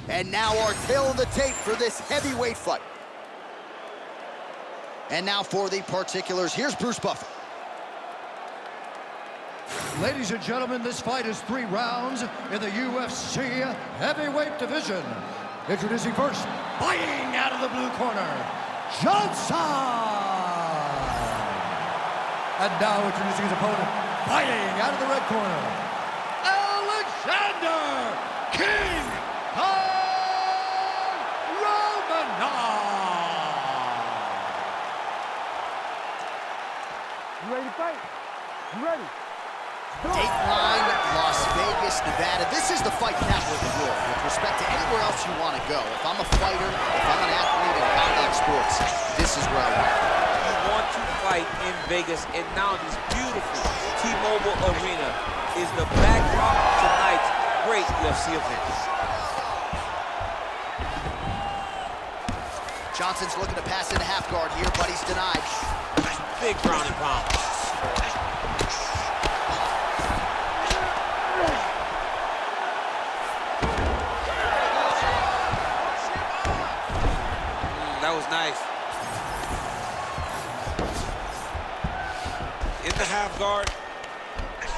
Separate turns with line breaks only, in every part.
And now our tail of the tape for this heavyweight fight. And now for the particulars, here's Bruce Buffer.
Ladies and gentlemen, this fight is 3 rounds in the UFC heavyweight division. Introducing first, fighting out of the blue corner, Johnson. And now introducing his opponent, fighting out of the red corner, Alexander King Romanov.
You ready to fight? You ready?
Dateline, Las Vegas, Nevada. This is the fight capital of the world with respect to anywhere else you want to go. If I'm a fighter, if I'm an athlete in combat sports, this is where I want to go.
You want to fight in Vegas, and now this beautiful T-Mobile Arena is the backdrop to tonight's great UFC event.
Johnson's looking to pass into half guard here, but he's denied.
Big ground and pound. That was nice. In the half guard.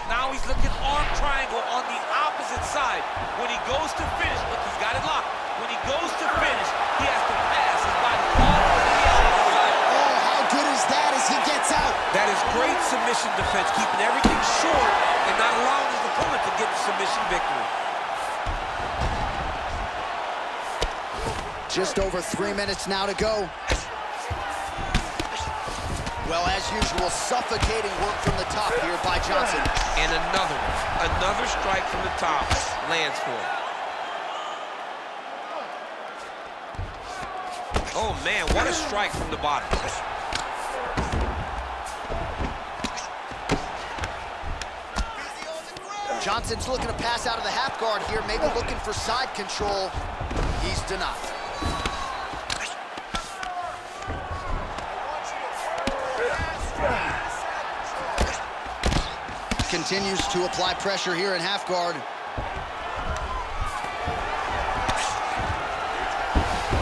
Now he's looking arm triangle on the opposite side. When he goes to finish, look, he's got it locked. When he goes to finish, he has to pass his body all the way to the opposite side.
Oh, how good is that as he gets out?
That is great submission defense, keeping everything short and not allowing his opponent to get the submission victory.
Just over 3 minutes now to go. Well, as usual, suffocating work from the top here by Johnson.
And another strike from the top lands for him. Oh man, what a strike from the bottom.
Johnson's looking to pass out of the half guard here, maybe looking for side control. He's denied. Continues to apply pressure here in half guard.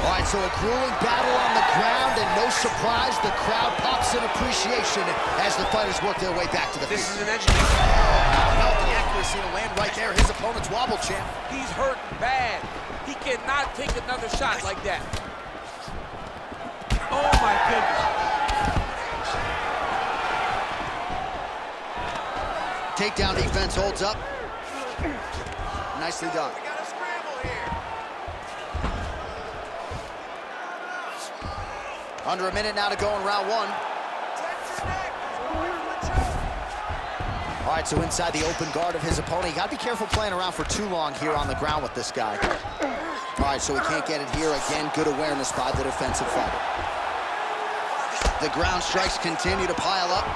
All right, so a grueling battle on the ground, and no surprise, the crowd pops in appreciation as the fighters work their way back to the field.
This is an engineer.
Well, the accuracy to land right there, his opponent's wobble champ.
He's hurt bad. He cannot take another shot like that. Oh my goodness.
Takedown defense holds up. Nicely done. Under a minute now to go in round 1. All right, so inside the open guard of his opponent. You gotta be careful playing around for too long here on the ground with this guy. All right, so he can't get it here. Again, good awareness by the defensive fighter. The ground strikes continue to pile up.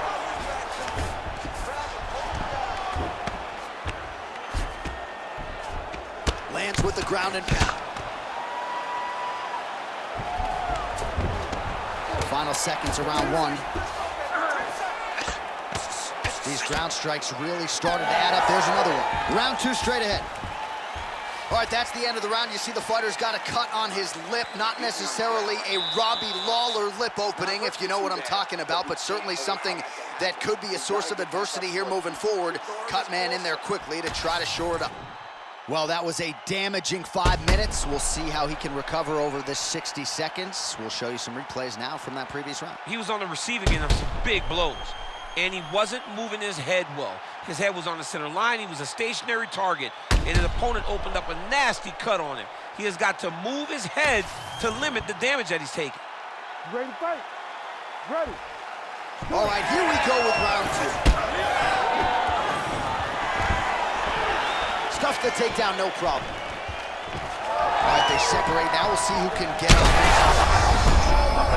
Lands with the ground and pound. Final seconds of round 1. These ground strikes really started to add up. There's another one. Round 2 straight ahead. All right, that's the end of the round. You see the fighter's got a cut on his lip. Not necessarily a Robbie Lawler lip opening, if you know what I'm talking about, but certainly something that could be a source of adversity here moving forward. Cut man in there quickly to try to shore it up. Well, that was a damaging 5 minutes. We'll see how he can recover over this 60 seconds. We'll show you some replays now from that previous round.
He was on the receiving end of some big blows, and he wasn't moving his head well. His head was on the center line. He was a stationary target, and his opponent opened up a nasty cut on him. He has got to move his head to limit the damage that he's taking.
You ready to fight? Ready.
All right, here we go with round 2. Stuff the takedown, no problem. All right, they separate. Now we'll see who can get up.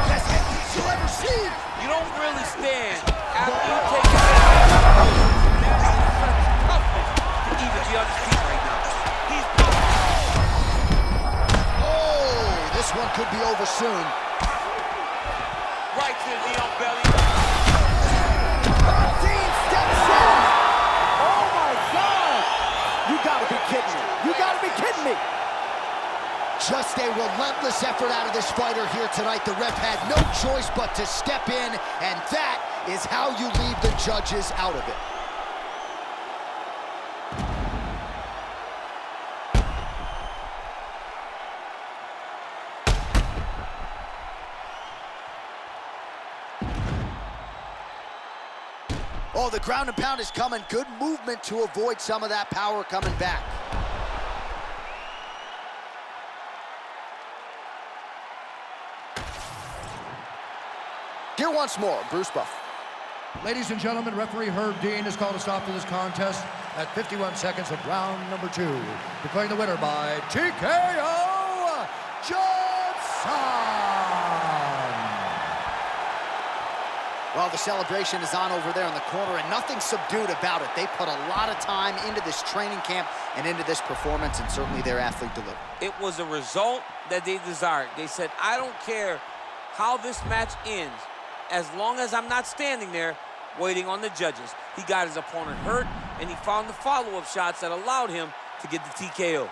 Best head you'll ever see.
You don't really stand after you take a hit. To even be on his feet right now. He's
Oh, this one could be over soon.
right to the knee on belly.
Dean steps in.
Oh my God! You gotta be kidding me. You gotta be kidding me.
Just a relentless effort out of this fighter here tonight. The ref had no choice but to step in, and that is how you leave the judges out of it. Oh, the ground and pound is coming. Good movement to avoid some of that power coming back. Here once more, Bruce Buff.
Ladies and gentlemen, referee Herb Dean has called a stop to this contest at 51 seconds of round number 2. Declaring the winner by TKO, Johnson!
Well, the celebration is on over there in the corner, and nothing subdued about it. They put a lot of time into this training camp and into this performance, and certainly their athlete delivered.
It was a result that they desired. They said, I don't care how this match ends, as long as I'm not standing there waiting on the judges. He got his opponent hurt, and he found the follow-up shots that allowed him to get the TKO.